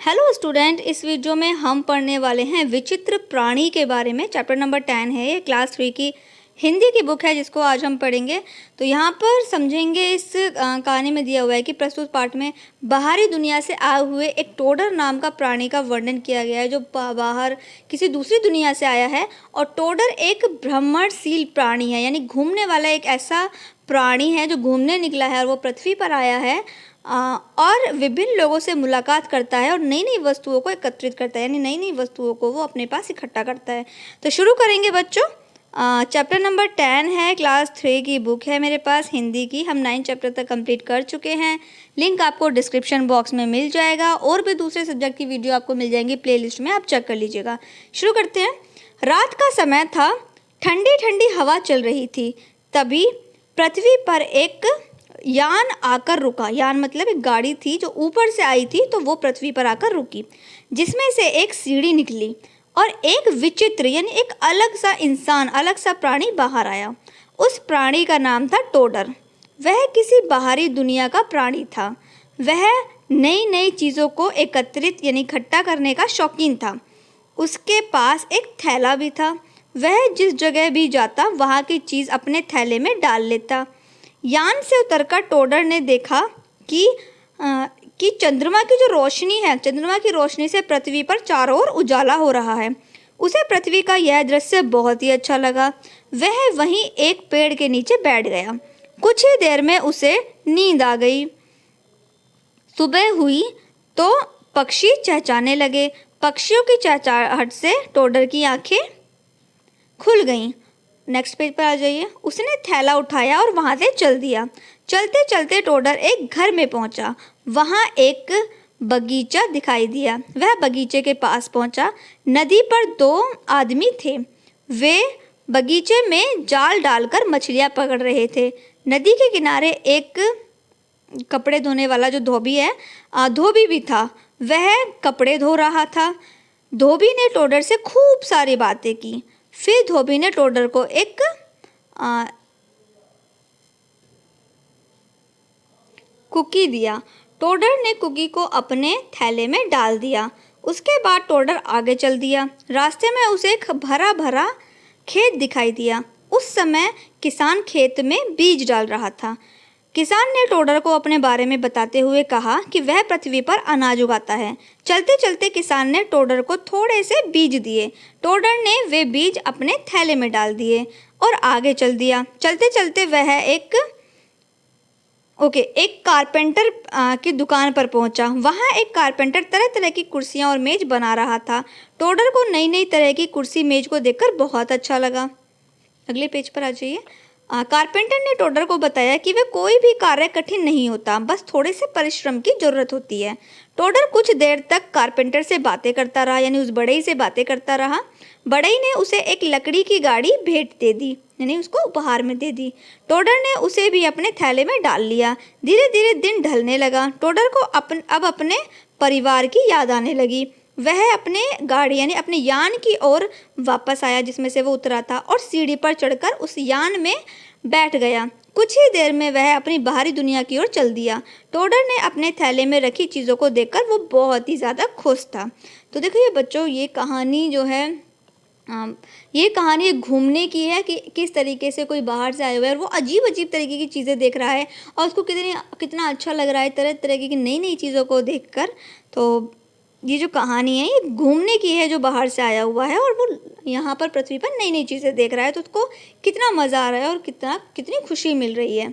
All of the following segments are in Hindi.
हेलो स्टूडेंट, इस वीडियो में हम पढ़ने वाले हैं विचित्र प्राणी के बारे में। चैप्टर नंबर 10 है, ये क्लास 3 की हिंदी की बुक है जिसको आज हम पढ़ेंगे। तो यहाँ पर समझेंगे इस कहानी में दिया हुआ है कि प्रस्तुत पाठ में बाहरी दुनिया से आए हुए एक टोडर नाम का प्राणी का वर्णन किया गया है जो बाहर किसी दूसरी दुनिया से आया है। और टोडर एक भ्रमणशील प्राणी है, यानी घूमने वाला एक ऐसा प्राणी है जो घूमने निकला है और वो पृथ्वी पर आया है और विभिन्न लोगों से मुलाकात करता है और नई नई वस्तुओं को एकत्रित करता है, यानी नई नई वस्तुओं को वो अपने पास इकट्ठा करता है। तो शुरू करेंगे बच्चों। चैप्टर नंबर 10 है, क्लास 3 की बुक है मेरे पास हिंदी की। हम 9 चैप्टर तक कंप्लीट कर चुके हैं। लिंक आपको डिस्क्रिप्शन बॉक्स में मिल जाएगा और भी दूसरे सब्जेक्ट की वीडियो आपको मिल जाएंगी प्लेलिस्ट में, आप चेक कर लीजिएगा। शुरू करते हैं। रात का समय था, ठंडी ठंडी हवा चल रही थी। तभी पृथ्वी पर एक यान आकर रुका। यान मतलब एक गाड़ी थी जो ऊपर से आई थी, तो वो पृथ्वी पर आकर रुकी, जिसमें से एक सीढ़ी निकली और एक विचित्र यानी एक अलग सा इंसान, अलग सा प्राणी बाहर आया। उस प्राणी का नाम था टोडर। वह किसी बाहरी दुनिया का प्राणी था। वह नई नई चीज़ों को एकत्रित यानी इकट्ठा करने का शौकीन था। उसके पास एक थैला भी था। वह जिस जगह भी जाता वहाँ की चीज़ अपने थैले में डाल लेता। यान से उतरकर टोडर ने देखा कि चंद्रमा की जो रोशनी है, चंद्रमा की रोशनी से पृथ्वी पर चारों ओर उजाला हो रहा है। उसे पृथ्वी का यह दृश्य बहुत ही अच्छा लगा। वह वहीं एक पेड़ के नीचे बैठ गया। कुछ ही देर में उसे नींद आ गई। सुबह हुई तो पक्षी चहचहाने लगे। पक्षियों की चहचहाहट से टोडर की आंखें खुल गईं। नेक्स्ट पेज पर आ जाइए। उसने थैला उठाया और वहाँ से चल दिया। चलते चलते टोडर एक घर में पहुँचा। वहाँ एक बगीचा दिखाई दिया। वह बगीचे के पास पहुँचा। नदी पर 2 आदमी थे। वे बगीचे में जाल डालकर मछलियाँ पकड़ रहे थे। नदी के किनारे एक कपड़े धोने वाला जो धोबी है, धोबी भी था। वह कपड़े धो रहा था। धोबी ने टोडर से खूब सारी बातें की। फिर धोबी ने टोडर को एक कुकी दिया। टोडर ने कुकी को अपने थैले में डाल दिया। उसके बाद टोडर आगे चल दिया। रास्ते में उसे एक भरा भरा खेत दिखाई दिया। उस समय किसान खेत में बीज डाल रहा था। किसान ने टोडर को अपने बारे में बताते हुए कहा कि वह पृथ्वी पर अनाज उगाता है। चलते चलते किसान ने टोडर को थोड़े से बीज दिए। टोडर ने वे बीज अपने थैले में डाल दिए और आगे चल दिया। चलते चलते वह एक कारपेंटर की दुकान पर पहुंचा। वहां एक कारपेंटर तरह तरह की कुर्सियां और मेज बना रहा था। टोडर को नई नई तरह की कुर्सी मेज को देखकर बहुत अच्छा लगा। अगले पेज पर आ जाइए। कारपेंटर ने टोडर को बताया कि वह कोई भी कार्य कठिन नहीं होता, बस थोड़े से परिश्रम की जरूरत होती है। टोडर कुछ देर तक कारपेंटर से बातें करता रहा, यानी उस बढ़ई से बातें करता रहा। बढ़ई ने उसे एक लकड़ी की गाड़ी भेंट दे दी, यानी उसको उपहार में दे दी। टोडर ने उसे भी अपने थैले में डाल लिया। धीरे धीरे दिन ढलने लगा। टोडर को अब अपने परिवार की याद आने लगी। वह अपने गाड़ी यानी अपने यान की ओर वापस आया जिसमें से वो उतरा था और सीढ़ी पर चढ़कर उस यान में बैठ गया। कुछ ही देर में वह अपनी बाहरी दुनिया की ओर चल दिया। टोडर ने अपने थैले में रखी चीज़ों को देखकर वो बहुत ही ज़्यादा खुश था। तो देखो ये बच्चों, ये कहानी जो है, ये कहानी घूमने की है कि किस तरीके से कोई बाहर से आया हुआ है और वो अजीब अजीब तरीके की चीज़ें देख रहा है और उसको कितना अच्छा लग रहा है तरह तरह की नई नई चीज़ों को देखकर। तो ये जो कहानी है ये घूमने की है, जो बाहर से आया हुआ है और वो यहाँ पर पृथ्वी पर नई नई चीज़ें देख रहा है, तो उसको कितना मज़ा आ रहा है और कितनी खुशी मिल रही है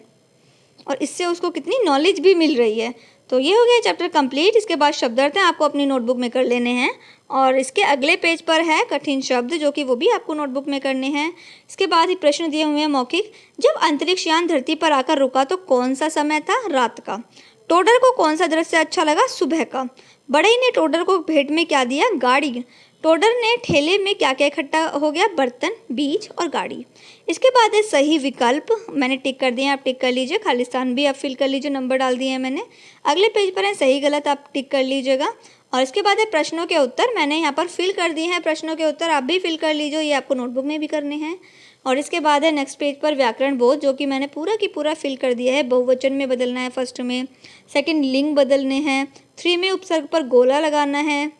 और इससे उसको कितनी नॉलेज भी मिल रही है। तो ये हो गया चैप्टर कंप्लीट। इसके बाद शब्दार्थ हैं, आपको अपनी नोटबुक में कर लेने हैं और इसके अगले पेज पर है कठिन शब्द, जो कि वो भी आपको नोटबुक में करने हैं। इसके बाद ही प्रश्न दिए हुए हैं मौखिक। जब अंतरिक्ष यान धरती पर आकर रुका तो कौन सा समय था? रात का। टोडर को कौन सा दृश्य अच्छा लगा? सुबह का। बढ़ई ने टोडर को भेंट में क्या दिया? गाड़ी। टोडर ने ठेले में क्या क्या इकट्ठा हो गया? बर्तन, बीज और गाड़ी। इसके बाद है सही विकल्प, मैंने टिक कर दिए, आप टिक कर लीजिए। खालिस्तान भी आप फिल कर लीजिए, नंबर डाल दिए हैं मैंने। अगले पेज पर है सही गलत, आप टिक कर लीजिएगा। और इसके बाद है प्रश्नों के उत्तर, मैंने यहाँ पर फिल कर दिए हैं प्रश्नों के उत्तर, आप भी फिल कर लीजिए, ये आपको नोटबुक में भी करने हैं। और इसके बाद है नेक्स्ट पेज पर व्याकरण बोध, जो कि मैंने पूरा की पूरा फिल कर दिया है। बहुवचन में बदलना है फर्स्ट में, सेकंड लिंग बदलने हैं, 3 में उपसर्ग पर गोला लगाना है।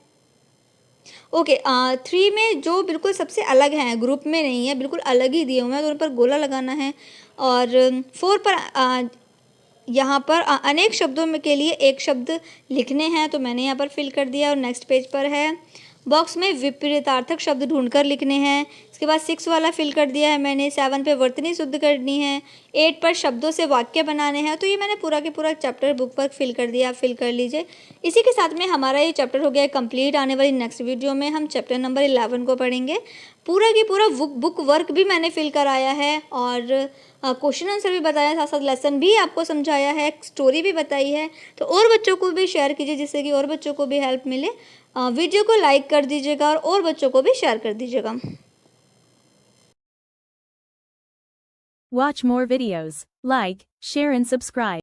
ओके, 3 में जो बिल्कुल सबसे अलग हैं, ग्रुप में नहीं है, बिल्कुल अलग ही दिए हुए हैं, तो उन पर गोला लगाना है। और 4 पर यहाँ पर अनेक शब्दों में के लिए एक शब्द लिखने हैं, तो मैंने यहाँ पर फिल कर दिया। और नेक्स्ट पेज पर है, बॉक्स में विपरीतार्थक शब्द ढूंढकर लिखने हैं। इसके बाद 6 वाला फिल कर दिया है मैंने। 7 पे वर्तनी शुद्ध करनी है। 8 पर शब्दों से वाक्य बनाने हैं। तो ये मैंने पूरा के पूरा चैप्टर बुक पर फिल कर दिया, आप फिल कर लीजिए। इसी के साथ में हमारा ये चैप्टर हो गया कंप्लीट। आने वाली नेक्स्ट वीडियो में हम चैप्टर नंबर 11 को पढ़ेंगे। पूरा की पूरा बुक वर्क भी मैंने फिल कराया है और क्वेश्चन आंसर भी बताया, साथ साथ लेसन भी आपको समझाया है, स्टोरी भी बताई है। तो और बच्चों को भी शेयर कीजिए, जिससे कि और बच्चों को भी हेल्प मिले। वीडियो को लाइक कर दीजिएगा और बच्चों को भी शेयर कर दीजिएगा। Watch more videos, like, share and subscribe.